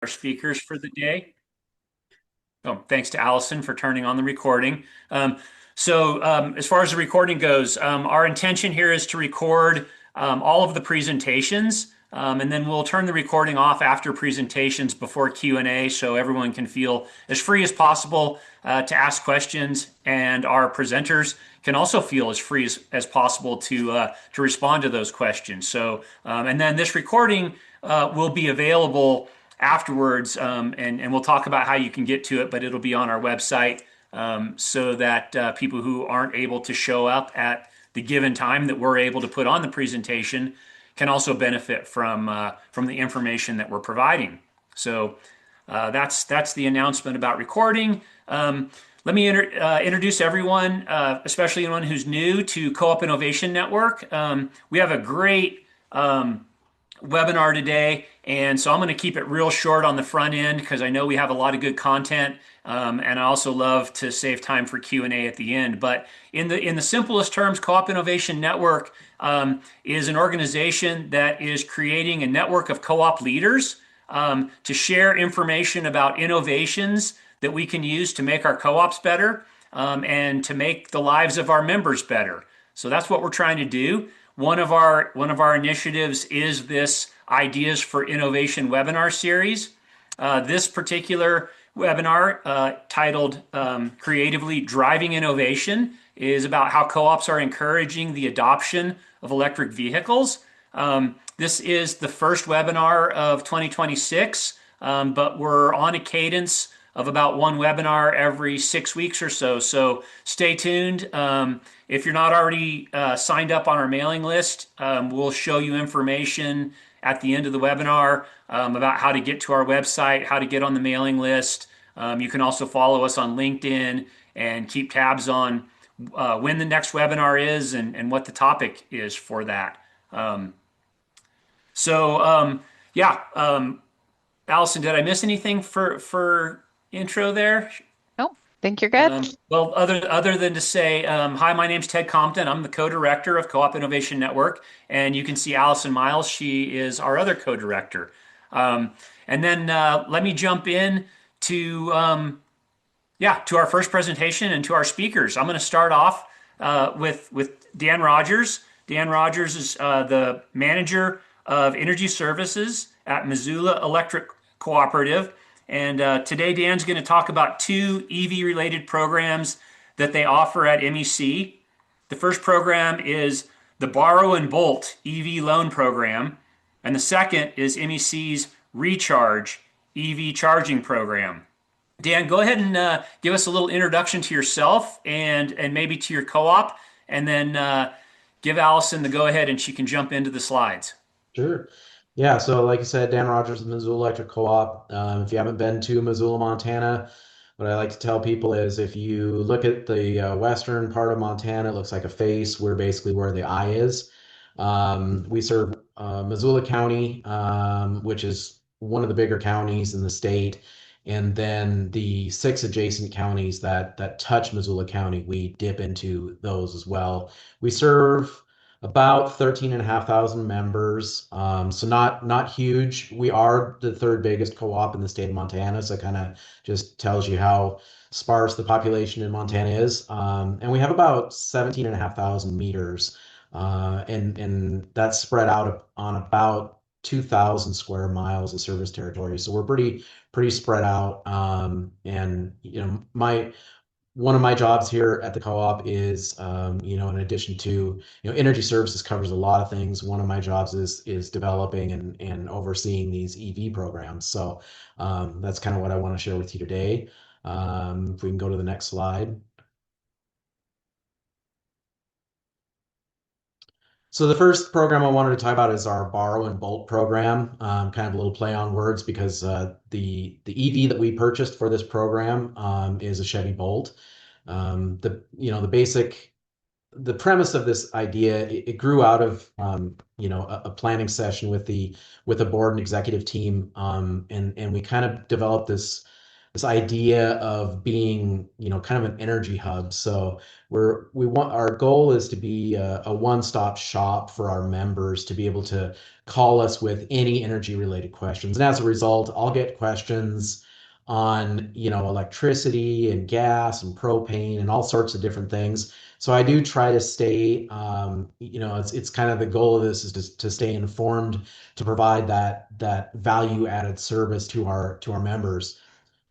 Our speakers for the day. Oh, thanks to Allison for turning on the recording. As far as the recording goes, our intention here is to record all of the presentations, and then we'll turn the recording off after presentations before Q&A so everyone can feel as free as possible to ask questions, and our presenters can also feel as free as possible to respond to those questions. And then this recording will be available afterwards, and we'll talk about how you can get to it, but it'll be on our website so that people who aren't able to show up at the given time that we're able to put on the presentation can also benefit from the information that we're providing. That's the announcement about recording. Let me introduce everyone, especially anyone who's new to Co-op Innovation Network. We have a great webinar today, and so I'm going to keep it real short on the front end because I know we have a lot of good content, and I also love to save time for Q&A at the end. But in the simplest terms, Co-op Innovation Network is an organization that is creating a network of co-op leaders to share information about innovations that we can use to make our co-ops better and to make the lives of our members better. So that's what we're trying to do. One of our initiatives is this Ideas for Innovation webinar series. This particular webinar, titled Creatively Driving Innovation, is about how co-ops are encouraging the adoption of electric vehicles. This is the first webinar of 2026, but we're on a cadence of about one webinar every 6 weeks or so. So stay tuned. If you're not already signed up on our mailing list, we'll show you information at the end of the webinar about how to get to our website, how to get on the mailing list. You can also follow us on LinkedIn and keep tabs on when the next webinar is and what the topic is for that. Yeah, Allison, did I miss anything for intro there? No, think you're good. Well, other than to say, hi, my name's Ted Compton. I'm the co-director of Co-op Innovation Network, and you can see Allison Miles. She is our other co-director. And then let me jump in to to our first presentation and to our speakers. I'm going to start off with Dan Rogers. Dan Rogers is the manager of energy services at Missoula Electric Cooperative. And today, Dan's going to talk about two EV related programs that they offer at MEC. The first program is the Borrow and Bolt EV loan program, and the second is MEC's Recharge EV charging program. Dan, go ahead and give us a little introduction to yourself and maybe to your co-op, and then give Allison the go ahead and she can jump into the slides. Sure. Yeah, so like you said, Dan Rogers, Missoula Electric Co-op. If you haven't been to Missoula, Montana, what I like to tell people is if you look at the western part of Montana, it looks like a face. We're basically where the eye is. We serve Missoula County, which is one of the bigger counties in the state. And then the six adjacent counties that touch Missoula County, we dip into those as well. We serve about 13,500 members. So not huge. We are the third biggest co-op in the state of Montana. So it kind of just tells you how sparse the population in Montana is. And we have about 17,500 meters. And that's spread out on about 2,000 square miles of service territory. So we're pretty spread out. And one of my jobs here at the co-op is, in addition to, energy services covers a lot of things. One of my jobs is developing and overseeing these EV programs. So that's kind of what I want to share with you today. If we can go to the next slide. So the first program I wanted to talk about is our Borrow and Bolt program. Kind of a little play on words because the EV that we purchased for this program is a Chevy Bolt. The premise of this idea, it grew out of a planning session with the board and executive team, and we kind of developed this this idea of being, kind of an energy hub. So our goal is to be a one-stop shop for our members to be able to call us with any energy related questions. And as a result, I'll get questions on, electricity and gas and propane and all sorts of different things. So I do try to stay, it's kind of the goal of this is to stay informed, to provide that value added service to our members.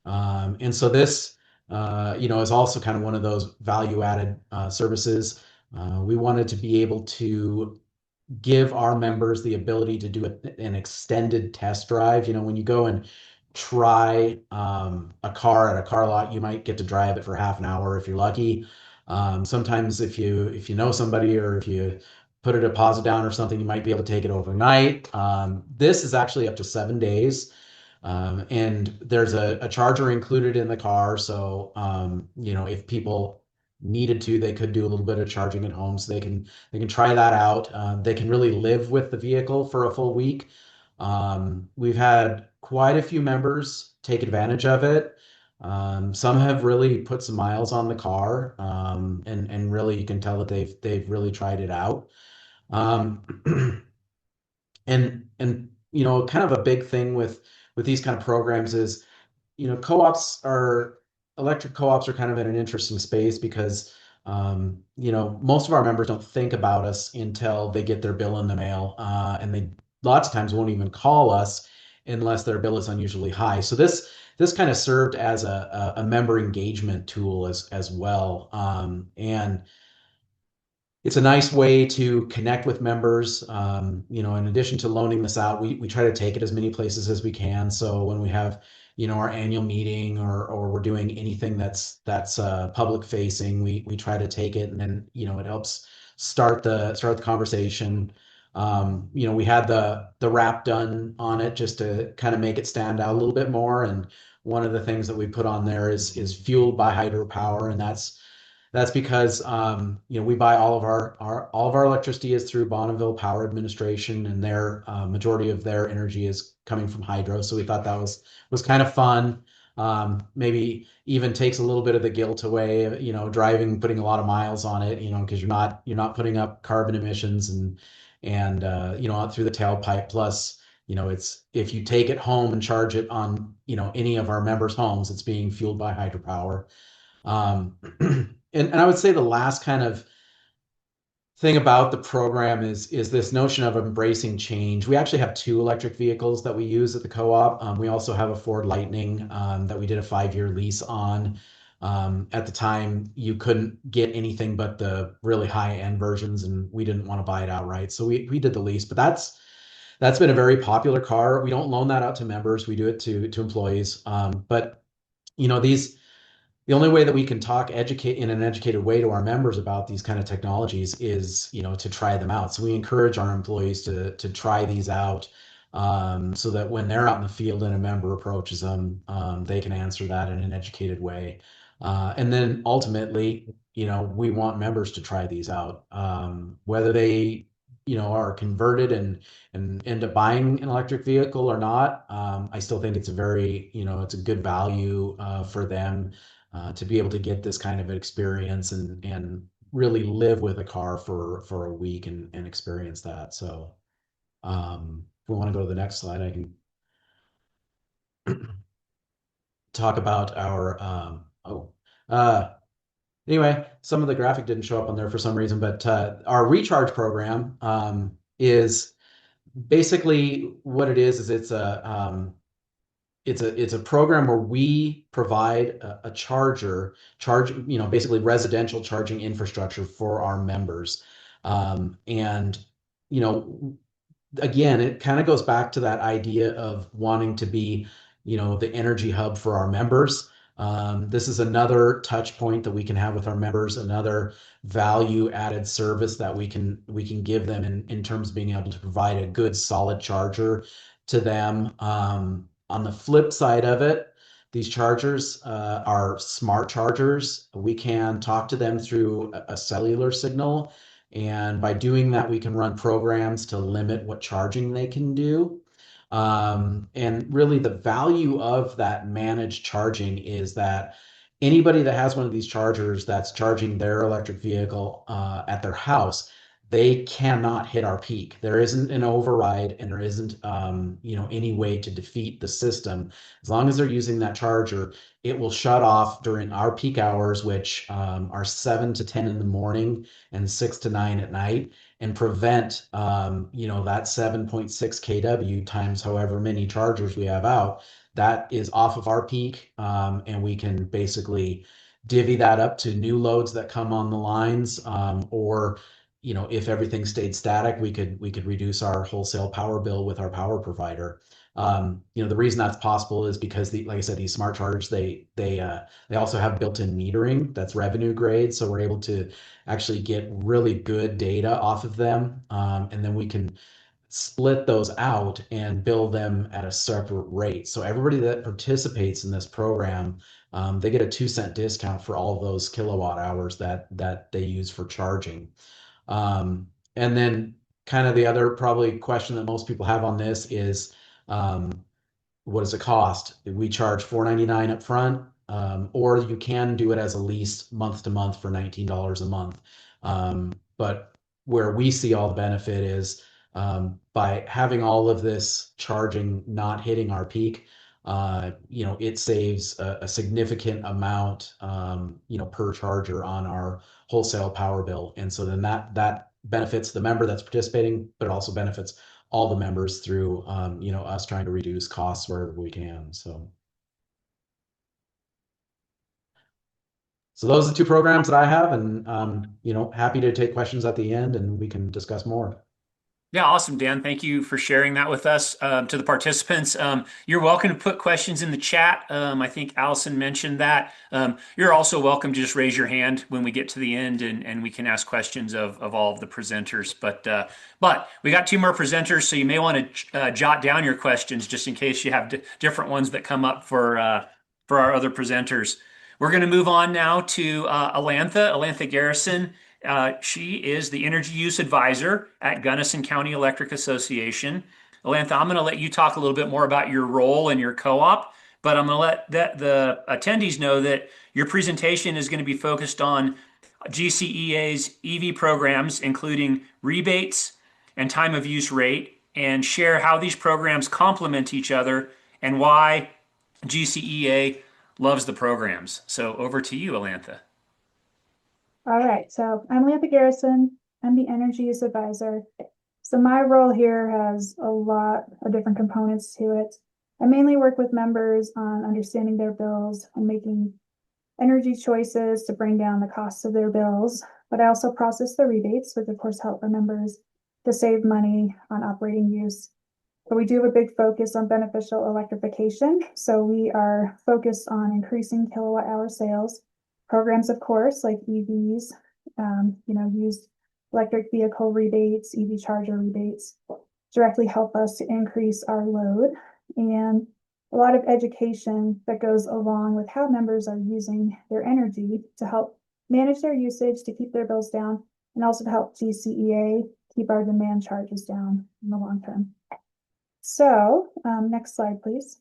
And so this, is also kind of one of those value added services. We wanted to be able to give our members the ability to do an extended test drive. When you go and try a car at a car lot, you might get to drive it for half an hour if you're lucky. Sometimes if you know somebody or if you put a deposit down or something, you might be able to take it overnight. This is actually up to 7 days. And there's a charger included in the car. So, if people needed to, they could do a little bit of charging at home. So they can try that out. They can really live with the vehicle for a full week. We've had quite a few members take advantage of it. Some have really put some miles on the car, and really you can tell that they've really tried it out. Um, and kind of a big thing with these kind of programs is, co-ops are electric co-ops are kind of in an interesting space because most of our members don't think about us until they get their bill in the mail, and they lots of times won't even call us unless their bill is unusually high. So this kind of served as a member engagement tool as well, and it's a nice way to connect with members. In addition to loaning this out, we try to take it as many places as we can. So when we have, our annual meeting or we're doing anything that's public facing, we try to take it, and then, it helps start the conversation. We had the wrap done on it just to kind of make it stand out a little bit more. And one of the things that we put on there is fueled by hydropower, and that's because, we buy all of our electricity is through Bonneville Power Administration, and their majority of their energy is coming from hydro. So we thought that was kind of fun. Maybe even takes a little bit of the guilt away, driving, putting a lot of miles on it, because you're not putting up carbon emissions and out through the tailpipe. Plus, it's if you take it home and charge it on, any of our members' homes, it's being fueled by hydropower. Um, and I would say the last kind of thing about the program is this notion of embracing change. We actually have two electric vehicles that we use at the co-op. We also have a Ford Lightning that we did a 5-year lease on. At the time, you couldn't get anything but the really high-end versions, and we didn't want to buy it outright, so we did the lease. But that's been a very popular car. We don't loan that out to members. We do it to employees. But these the only way that we can educate in an educated way to our members about these kind of technologies is, to try them out. So we encourage our employees to try these out, so that when they're out in the field and a member approaches them, they can answer that in an educated way. And then ultimately, we want members to try these out, whether they, are converted and end up buying an electric vehicle or not. I still think it's a very, it's a good value for them to be able to get this kind of experience and really live with a car for a week and experience that. So, if we want to go to the next slide, I can talk about our, uh, anyway, some of the graphic didn't show up on there for some reason, but our recharge program is basically what it is it's a program where we provide a basically residential charging infrastructure for our members. And, again, it kind of goes back to that idea of wanting to be, the energy hub for our members. This is another touch point that we can have with our members, another value added service that we can give them in terms of being able to provide a good solid charger to them. On the flip side of it, these chargers are smart chargers. We can talk to them through a cellular signal, and by doing that, we can run programs to limit what charging they can do. And really, the value of that managed charging is that anybody that has one of these chargers that's charging their electric vehicle at their house, they cannot hit our peak. There isn't an override, and there isn't any way to defeat the system. As long as they're using that charger, it will shut off during our peak hours, which are 7 to 10 in the morning and 6 to 9 at night, and prevent that 7.6 kW times however many chargers we have out. That is off of our peak, and we can basically divvy that up to new loads that come on the lines, or if everything stayed static, we could reduce our wholesale power bill with our power provider. The reason that's possible is because like I said, these smart chargers, they also have built-in metering that's revenue grade, so we're able to actually get really good data off of them, and then we can split those out and bill them at a separate rate. So everybody that participates in this program, they get a 2 cent discount for all of those kilowatt hours that they use for charging. And then kind of the other probably question that most people have on this is, what does it cost? We charge $4.99 up front, or you can do it as a lease month to month for $19 a month. But where we see all the benefit is, by having all of this charging not hitting our peak, it saves a significant amount, per charger on our wholesale power bill. And so then that benefits the member that's participating, but it also benefits all the members through, us trying to reduce costs wherever we can. So those are the two programs that I have, and happy to take questions at the end, and we can discuss more. Yeah, awesome, Dan. Thank you for sharing that with us. To the participants, you're welcome to put questions in the chat. I think Allison mentioned that. You're also welcome to just raise your hand when we get to the end, and we can ask questions of all of the presenters. But we got two more presenters, so you may want to jot down your questions just in case you have different ones that come up for our other presenters. We're going to move on now to Alantha Garrison. She is the Energy Use Advisor at Gunnison County Electric Association. Alantha, I'm going to let you talk a little bit more about your role and your co-op, but I'm going to let the attendees know that your presentation is going to be focused on GCEA's EV programs, including rebates and time of use rate, and share how these programs complement each other and why GCEA loves the programs. So over to you, Alantha. All right, so I'm Alantha Garrison. I'm the Energy Use Advisor. So my role here has a lot of different components to it. I mainly work with members on understanding their bills and making energy choices to bring down the costs of their bills, but I also process the rebates, which of course help our members to save money on operating use. But we do have a big focus on beneficial electrification. So we are focused on increasing kilowatt hour sales. Programs, of course, like EVs, used electric vehicle rebates, EV charger rebates, directly help us to increase our load, and a lot of education that goes along with how members are using their energy to help manage their usage, to keep their bills down, and also to help GCEA keep our demand charges down in the long term. So, next slide, please.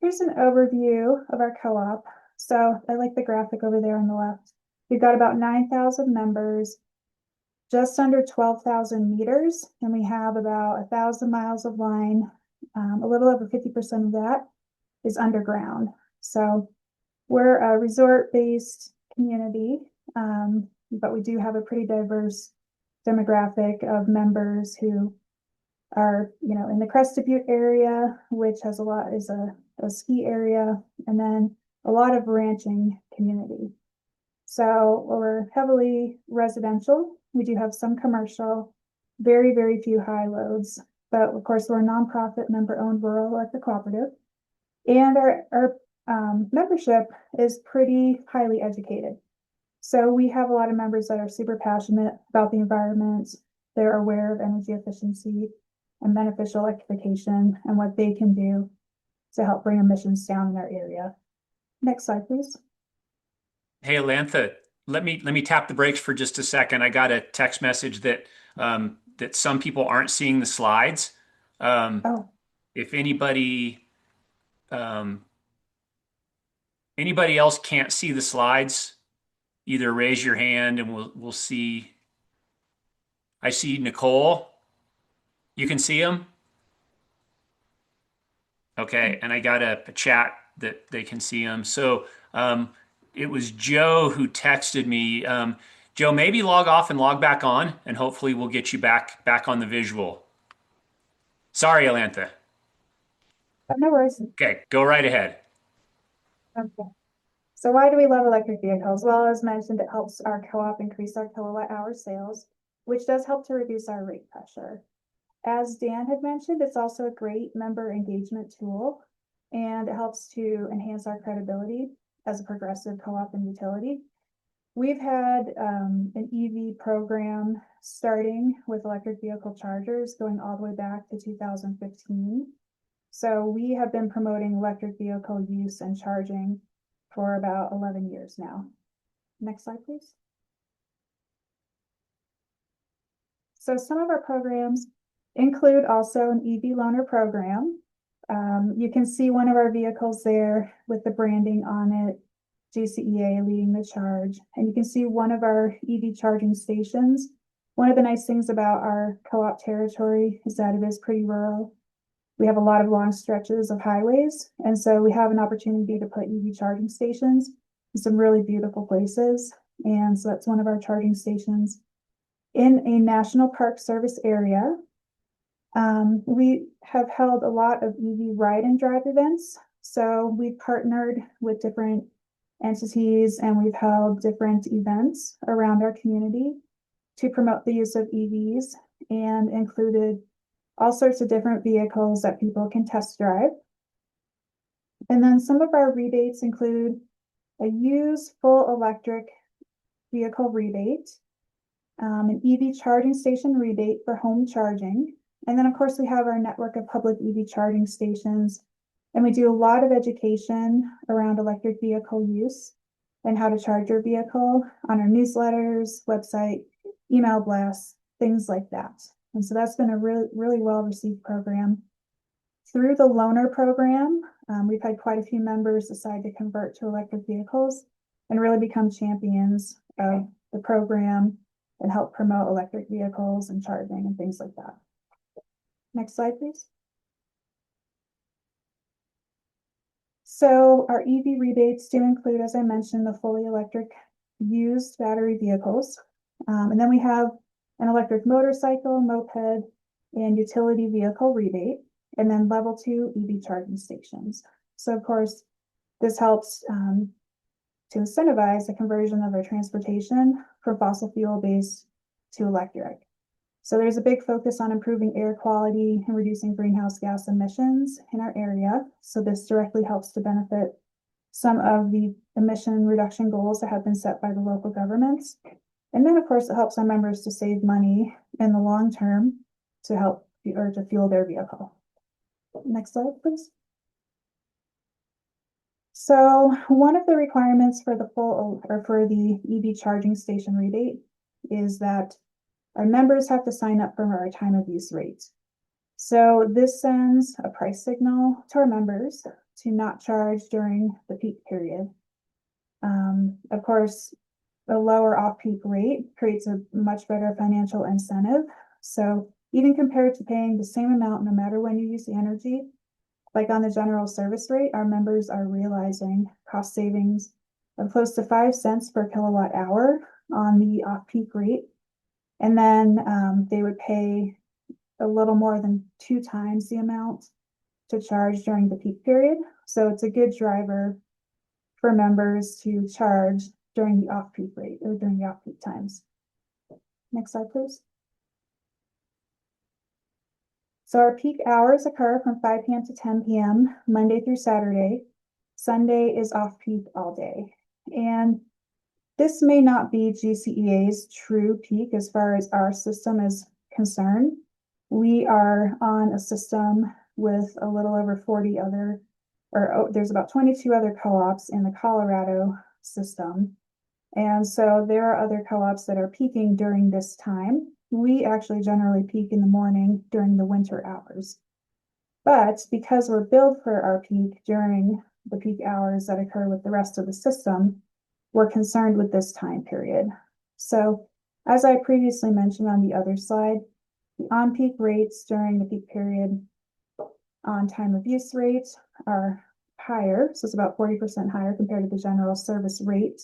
Here's an overview of our co-op. So I like the graphic over there on the left. We've got about 9,000 members, just under 12,000 meters, and we have about 1,000 miles of line. A little over 50% of that is underground. So we're a resort-based community, but we do have a pretty diverse demographic of members who are, in the Crested Butte area, which has is a ski area, and then a lot of ranching community. So we're heavily residential. We do have some commercial, very, very few high loads, but of course we're a nonprofit member-owned rural electric cooperative. And our membership is pretty highly educated. So we have a lot of members that are super passionate about the environment. They're aware of energy efficiency and beneficial electrification and what they can do to help bring emissions down in our area. Next slide, please. Hey, Alantha, let me tap the brakes for just a second. I got a text message that that some people aren't seeing the slides. Oh, If um, anybody else can't see the slides, either raise your hand and we'll see. I see Nicole. You can see them? Okay, and I got a chat that they can see them. So it was Joe who texted me. Joe, maybe log off and log back on, and hopefully we'll get you back on the visual. Sorry, Alantha. no worries. Okay, go right ahead. Okay. So why do we love electric vehicles? Well, as mentioned, it helps our co-op increase our kilowatt hour sales, which does help to reduce our rate pressure. As Dan had mentioned, it's also a great member engagement tool, and it helps to enhance our credibility as a progressive co-op and utility. We've had an EV program starting with electric vehicle chargers going all the way back to 2015. So we have been promoting electric vehicle use and charging for about 11 years now. Next slide, please. So some of our programs include also an EV loaner program. You can see one of our vehicles there with the branding on it, GCEA leading the charge. And you can see one of our EV charging stations. One of the nice things about our co-op territory is that it is pretty rural. We have a lot of long stretches of highways, and so we have an opportunity to put EV charging stations in some really beautiful places. And so that's one of our charging stations in a National Park Service area. We have held a lot of EV ride and drive events. So we've partnered with different entities and we've held different events around our community to promote the use of EVs and included all sorts of different vehicles that people can test drive. And then some of our rebates include a used full electric vehicle rebate, an EV charging station rebate for home charging. And then of course we have our network of public EV charging stations, and we do a lot of education around electric vehicle use and how to charge your vehicle on our newsletters, website, email blasts, things like that. And so that's been a really well-received program. Through the loaner program, we've had quite a few members decide to convert to electric vehicles and really become champions of the program and help promote electric vehicles and charging and things like that. Next slide, please. So our EV rebates do include, as I mentioned, the fully electric used battery vehicles. And then we have an electric motorcycle, moped, and utility vehicle rebate, and then level 2 EV charging stations. So of course, this helps to incentivize the conversion of our transportation from fossil fuel based to electric. So there's a big focus on improving air quality and reducing greenhouse gas emissions in our area. So this directly helps to benefit some of the emission reduction goals that have been set by the local governments. And then of course, it helps our members to save money in the long term to help or to fuel their vehicle. Next slide, please. So one of the requirements for the full or for the EV charging station rebate is that our members have to sign up for our time of use rate. So this sends a price signal to our members to not charge during the peak period. Of course, a lower off-peak rate creates a much better financial incentive. So even compared to paying the same amount no matter when you use the energy, like on the general service rate, our members are realizing cost savings of close to 5 cents per kilowatt hour on the off-peak rate. And then they would pay a little more than 2 times the amount to charge during the peak period. So it's a good driver for members to charge during the off-peak rate or during the off-peak times. Next slide, please. So our peak hours occur from 5 p.m. to 10 p.m. Monday through Saturday. Sunday is off-peak all day. And this may not be GCEA's true peak as far as our system is concerned. We are on a system with a little over 40 other, there's about 22 other co-ops in the Colorado system. And so there are other co-ops that are peaking during this time. We actually generally peak in the morning during the winter hours. But because we're billed for our peak during the peak hours that occur with the rest of the system, we're concerned with this time period. So as I previously mentioned on the other slide, the on-peak rates during the peak period on time of use rates are higher. So it's about 40% higher compared to the general service rate,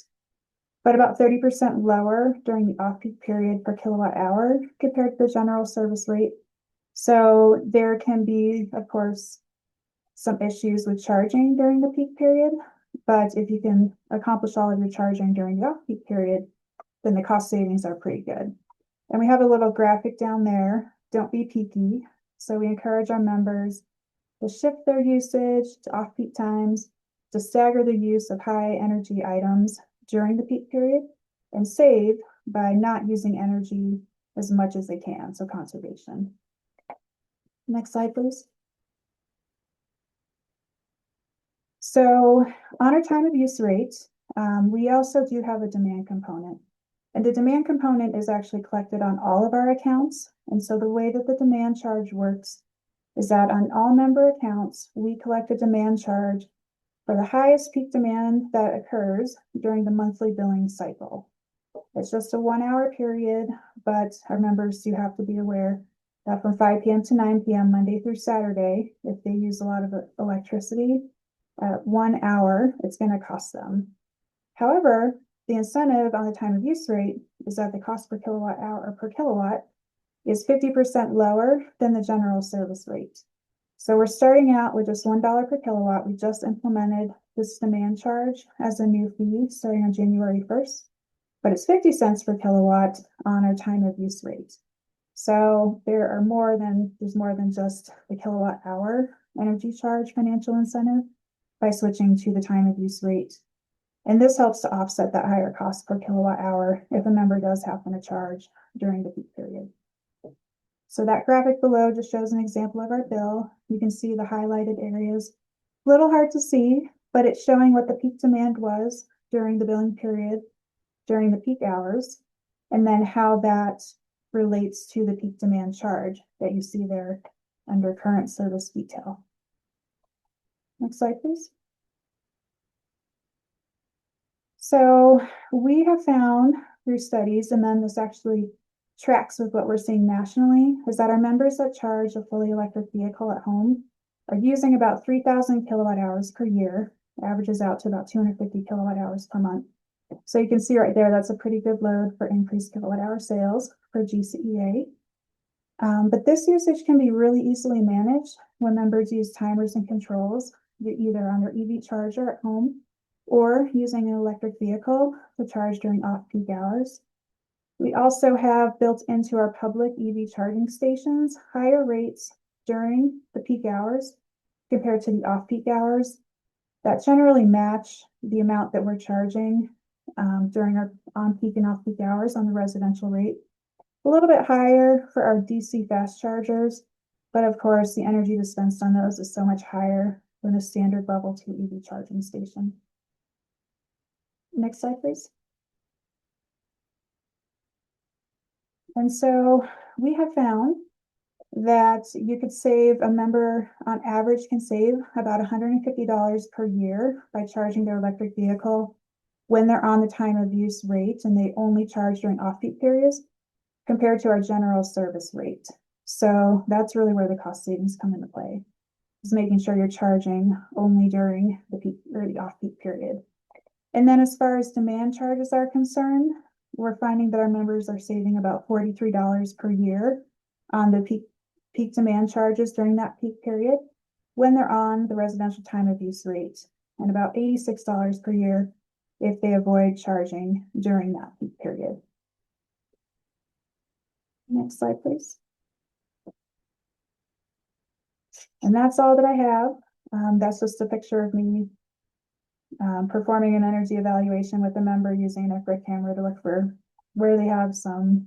but about 30% lower during the off-peak period per kilowatt hour compared to the general service rate. So there can be, of course, some issues with charging during the peak period, but if you can accomplish all of your charging during the off-peak period, then the cost savings are pretty good. And we have a little graphic down there, don't be peaky. So we encourage our members to shift their usage to off-peak times, to stagger the use of high energy items during the peak period, and save by not using energy as much as they can, so conservation. Next slide, please. So on our time of use rate, we also do have a demand component. And the demand component is actually collected on all of our accounts. And so the way that the demand charge works is that on all member accounts, we collect a demand charge for the highest peak demand that occurs during the monthly billing cycle. It's just a 1 hour period, but our members do have to be aware that from 5 p.m. to 9 p.m. Monday through Saturday, if they use a lot of electricity at 1 hour, it's going to cost them. However, the incentive on the time of use rate is that the cost per kilowatt hour or per kilowatt is 50% lower than the general service rate. So we're starting out with just $1 per kilowatt. We just implemented this demand charge as a new fee starting on January 1st, but it's 50 cents per kilowatt on our time of use rate. So there's more than just the kilowatt hour energy charge financial incentive by switching to the time of use rate. And this helps to offset that higher cost per kilowatt hour if a member does happen to charge during the peak period. So that graphic below just shows an example of our bill. You can see the highlighted areas. A little hard to see, but it's showing what the peak demand was during the billing period, during the peak hours, and then how that relates to the peak demand charge that you see there under current service detail. Next slide, please. So we have found through studies, and then this actually tracks with what we're seeing nationally, is that our members that charge a fully electric vehicle at home are using about 3,000 kilowatt hours per year, averages out to about 250 kilowatt hours per month. So you can see right there, that's a pretty good load for increased kilowatt hour sales for GCEA. But this usage can be really easily managed when members use timers and controls, either on their EV charger at home or using an electric vehicle to charge during off-peak hours. We also have built into our public EV charging stations higher rates during the peak hours compared to the off-peak hours that generally match the amount that we're charging during our on-peak and off-peak hours on the residential rate. A little bit higher for our DC fast chargers, but of course the energy dispensed on those is so much higher than a standard level 2 EV charging station. Next slide, please. And so we have found that you could save, a member on average can save about $150 per year by charging their electric vehicle when they're on the time of use rate and they only charge during off-peak periods compared to our general service rate. So that's really where the cost savings come into play, is making sure you're charging only during the peak or the off-peak period. And then as far as demand charges are concerned, we're finding that our members are saving about $43 per year on the peak demand charges during that peak period when they're on the residential time of use rate, and about $86 per year if they avoid charging during that peak period. Next slide, please. And that's all that I have. That's just a picture of me performing an energy evaluation with a member using an infrared camera to look for where they have some,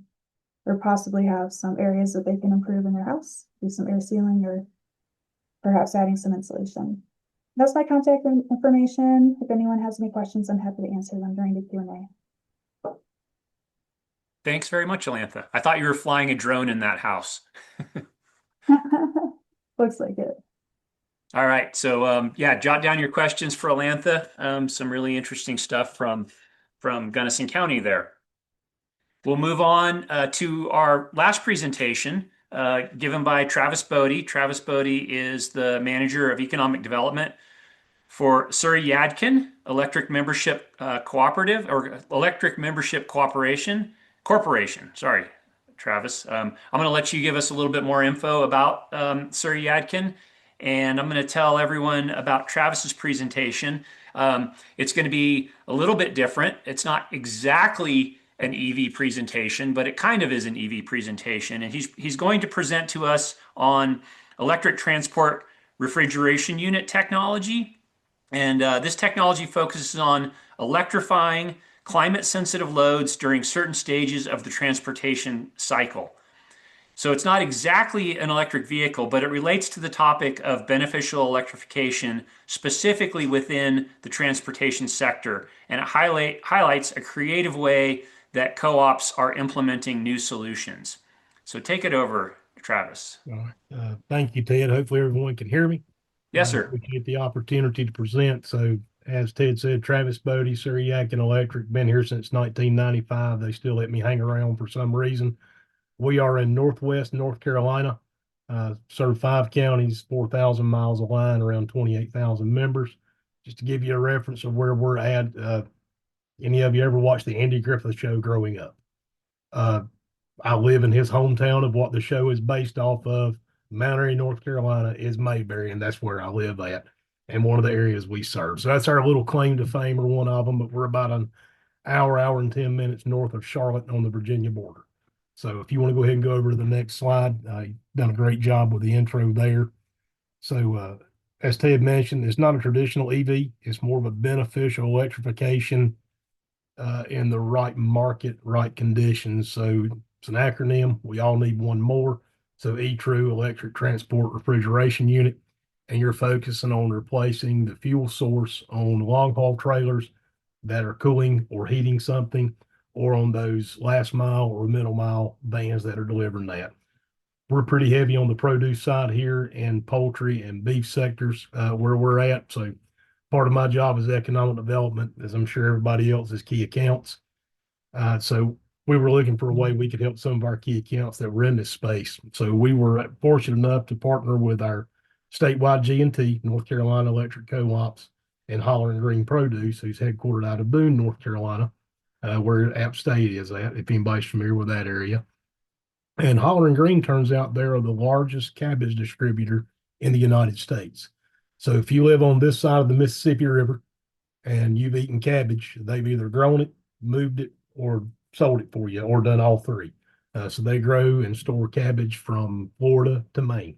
or possibly have some areas that they can improve in their house, do some air sealing or perhaps adding some insulation. That's my contact information. If anyone has any questions, I'm happy to answer them during the Q&A. Thanks very much, Alantha. I thought you were flying a drone in that house. Looks like it. All right. So yeah, jot down your questions for Alantha. Some really interesting stuff from Gunnison County there. We'll move on to our last presentation given by Travis Bodie. Travis Bodie is the manager of economic development for Surrey Yadkin Electric Membership Cooperative or Electric Membership Corporation. Sorry, Travis. I'm going to let you give us a little bit more info about Surrey Yadkin, and I'm going to tell everyone about Travis's presentation. It's going to be a little bit different. It's not exactly an EV presentation, but it kind of is an EV presentation, and he's going to present to us on electric transport refrigeration unit technology. And this technology focuses on electrifying climate sensitive loads during certain stages of the transportation cycle. So it's not exactly an electric vehicle, but it relates to the topic of beneficial electrification, specifically within the transportation sector. And it highlights a creative way that co-ops are implementing new solutions. So take it over, Travis. All right. Thank you, Ted. Hopefully everyone can hear me. Yes, sir. Appreciate the opportunity to present. So as Ted said, Travis Bodie, Surrey Yadkin Electric, been here since 1995. They still let me hang around for some reason. We are in Northwest North Carolina, serve 5 counties, 4,000 miles of line, around 28,000 members. Just to give you a reference of where we're at, any of you ever watched the Andy Griffith Show growing up? I live in his hometown of what the show is based off of. Mount Airy, North Carolina is Mayberry, and that's where I live at and one of the areas we serve. So that's our little claim to fame, or one of them, but we're about an hour and 10 minutes north of Charlotte on the Virginia border. So if you want to go ahead and go over to the next slide, you've done a great job with the intro there. So as Ted mentioned, it's not a traditional EV. It's more of a beneficial electrification in the right market, right conditions. So it's an acronym. We all need one more. So ETRU, Electric Transport Refrigeration Unit, and you're focusing on replacing the fuel source on long haul trailers that are cooling or heating something, or on those last mile or middle mile vans that are delivering that. We're pretty heavy on the produce side here and poultry and beef sectors where we're at. So part of my job is economic development, as I'm sure everybody else is key accounts. So we were looking for a way we could help some of our key accounts that were in this space. So we were fortunate enough to partner with our statewide G&T, North Carolina Electric Co-ops, and Holler and Green Produce, who's headquartered out of Boone, North Carolina, where App State is at, if anybody's familiar with that area. And Holler and Green, turns out they are the largest cabbage distributor in the United States. So if you live on this side of the Mississippi River and you've eaten cabbage, they've either grown it, moved it, or sold it for you, or done all three. So they grow and store cabbage from Florida to Maine.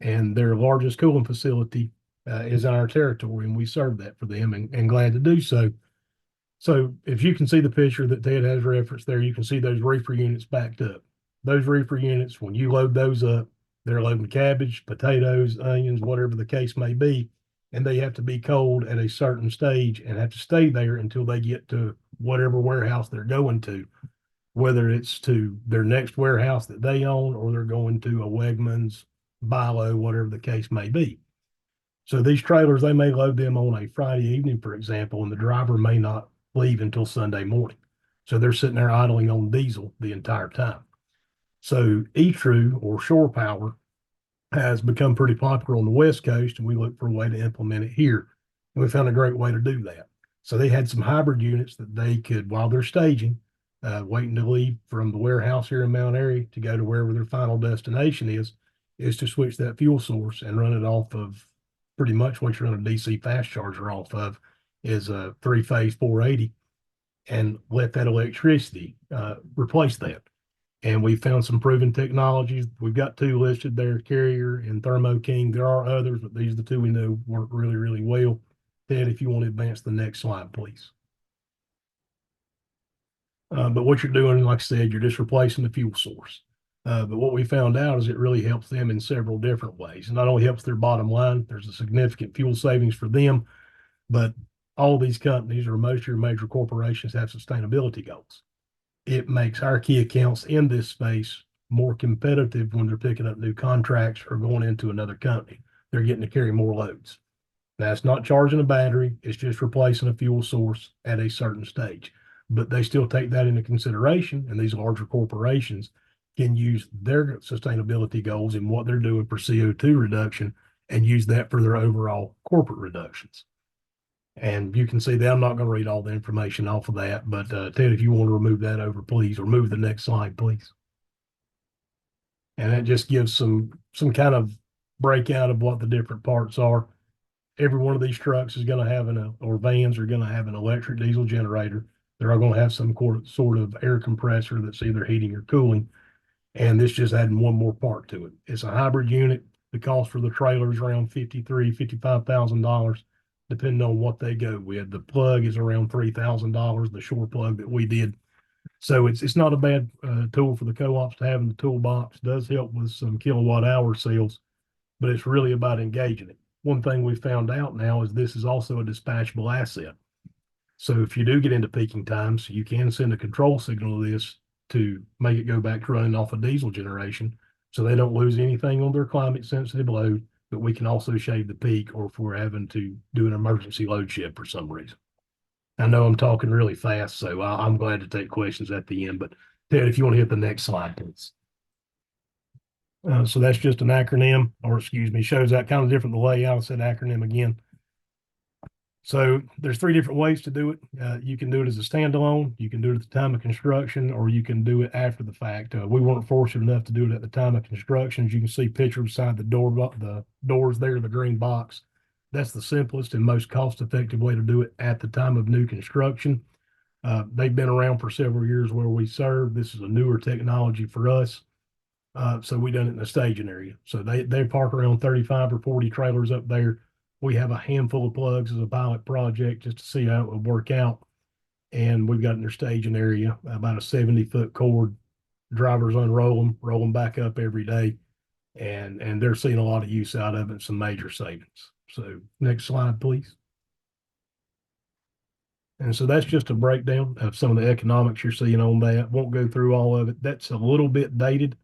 And their largest cooling facility is in our territory, and we serve that for them, and glad to do so. So if you can see the picture that Ted has referenced there, you can see those reefer units backed up. Those reefer units, when you load those up, they're loading cabbage, potatoes, onions, whatever the case may be, and they have to be cold at a certain stage and have to stay there until they get to whatever warehouse they're going to, whether it's to their next warehouse that they own, or they're going to a Wegmans, Bilo, whatever the case may be. So these trailers, they may load them on a Friday evening, for example, and the driver may not leave until Sunday morning. So they're sitting there idling on diesel the entire time. So ETRU, or shore power, has become pretty popular on the West Coast, and we look for a way to implement it here. And we found a great way to do that. So they had some hybrid units that they could, while they're staging, waiting to leave from the warehouse here in Mount Airy to go to wherever their final destination is to switch that fuel source and run it off of pretty much what you're on a DC fast charger off of is a 3-phase 480, and let that electricity replace that. And we found some proven technologies. We've got 2 listed there, Carrier and Thermo King. There are others, but these are the 2 we know work really, really well. Ted, if you want to advance the next slide, please. But what you're doing, like I said, you're just replacing the fuel source. But what we found out is it really helps them in several different ways. It not only helps their bottom line, there's a significant fuel savings for them, but all these companies, or most of your major corporations, have sustainability goals. It makes our key accounts in this space more competitive when they're picking up new contracts or going into another company. they're getting to carry more loads. Now, it's not charging a battery, it's just replacing a fuel source at a certain stage. But they still take that into consideration, and these larger corporations can use their sustainability goals and what they're doing for CO2 reduction and use that for their overall corporate reductions. And you can see that I'm not going to read all the information off of that, but Ted, if you want to remove that over, please, or move the next slide, please. And that just gives some kind of breakout of what the different parts are. Every one of these trucks is going to have or vans are going to have an electric diesel generator. They're all going to have some sort of air compressor that's either heating or cooling. And this just adding one more part to it. It's a hybrid unit. The cost for the trailer is around $55,000, depending on what they go with. The plug is around $3,000, the shore plug that we did. So it's not a bad tool for the co-ops to have in the toolbox. It does help with some kilowatt hour sales, but it's really about engaging it. One thing we found out now is this is also a dispatchable asset. So if you do get into peaking times, you can send a control signal to this to make it go back to running off a diesel generation so they don't lose anything on their climate sensitive load, but we can also shave the peak or if we're having to do an emergency load shift for some reason. I know I'm talking really fast, so I'm glad to take questions at the end, but Ted, if you want to hit the next slide, please. So that's just an acronym, or excuse me, shows that kind of different the layout. I said acronym again. So there's 3 different ways to do it. You can do it as a standalone, you can do it at the time of construction, or you can do it after the fact. We weren't fortunate enough to do it at the time of construction. As you can see picture beside the doors there, the green box. That's the simplest and most cost-effective way to do it at the time of new construction. They've been around for several years where we serve. This is a newer technology for us. So we done it in the staging area. So they park around 35 or 40 trailers up there. We have a handful of plugs as a pilot project just to see how it would work out. And we've got in their staging area about a 70-foot cord. Drivers unroll them, roll them back up every day. And they're seeing a lot of use out of it, some major savings. So next slide, please. And so that's just a breakdown of some of the economics you're seeing on that. Won't go through all of it. That's a little bit dated.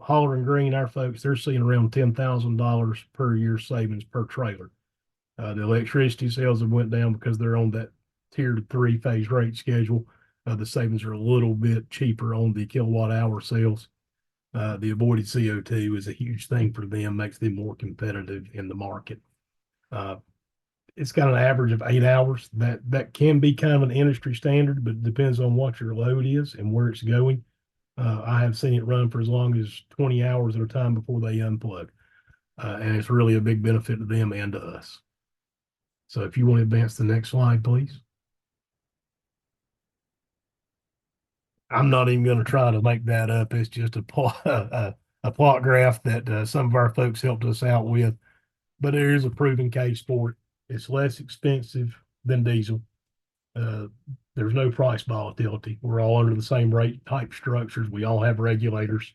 Holler and Green, our folks, they're seeing around $10,000 per year savings per trailer. The electricity sales have went down because they're on that tiered 3-phase rate schedule. The savings are a little bit cheaper on the kilowatt hour sales. The avoided CO2 is a huge thing for them, makes them more competitive in the market. It's got an average of 8 hours. That can be kind of an industry standard, but it depends on what your load is and where it's going. I have seen it run for as long as 20 hours at a time before they unplug. And it's really a big benefit to them and to us. So if you want to advance the next slide, please. I'm not even going to try to make that up. It's just a plot graph that some of our folks helped us out with. But there is a proven case for it. It's less expensive than diesel. There's no price volatility. We're all under the same rate type structures. We all have regulators,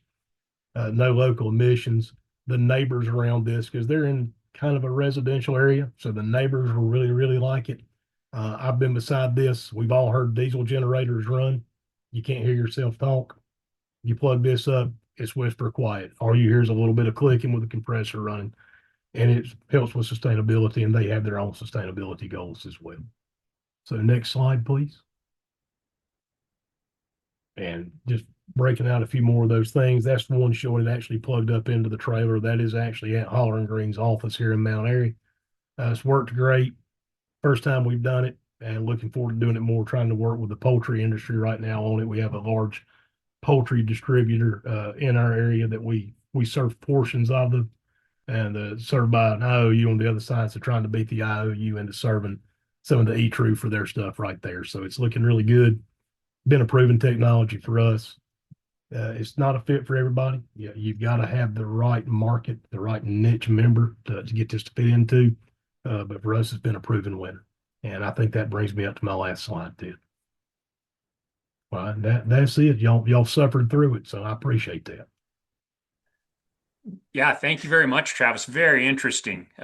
no local emissions. The neighbors around this, because they're in kind of a residential area, so the neighbors will really, really like it. I've been beside this. We've all heard diesel generators run. You can't hear yourself talk. You plug this up, it's whisper quiet. All you hear is a little bit of clicking with the compressor running, and it helps with sustainability, and they have their own sustainability goals as well. So next slide, please. And just breaking out a few more of those things. That's the one showing it actually plugged up into the trailer. That is actually at Holler and Green's office here in Mount Airy. It's worked great. First time we've done it, and looking forward to doing it more, trying to work with the poultry industry right now on it. We have a large poultry distributor in our area that we serve portions of them, and served by an IOU on the other side. So trying to beat the IOU into serving some of the E-True for their stuff right there. So it's looking really good. Been a proven technology for us. It's not a fit for everybody. Yeah, you've got to have the right market, the right niche member to get this to fit into. But for us, it's been a proven winner. And I think that brings me up to my last slide, Ted. Well, that's it. Y'all suffered through it, so I appreciate that. Yeah, thank you very much, Travis. Very interesting. We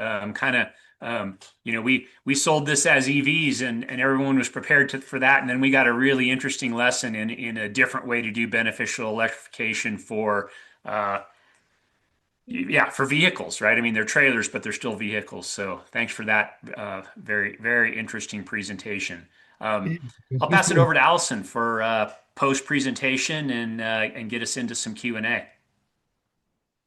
sold this as EVs and everyone was prepared for that. And then we got a really interesting lesson in a different way to do beneficial electrification for Yeah, for vehicles, right? I mean, they're trailers, but they're still vehicles. So thanks for that very, very interesting presentation. It's I'll just pass it been over to Allison for post presentation and get us into some Q&A.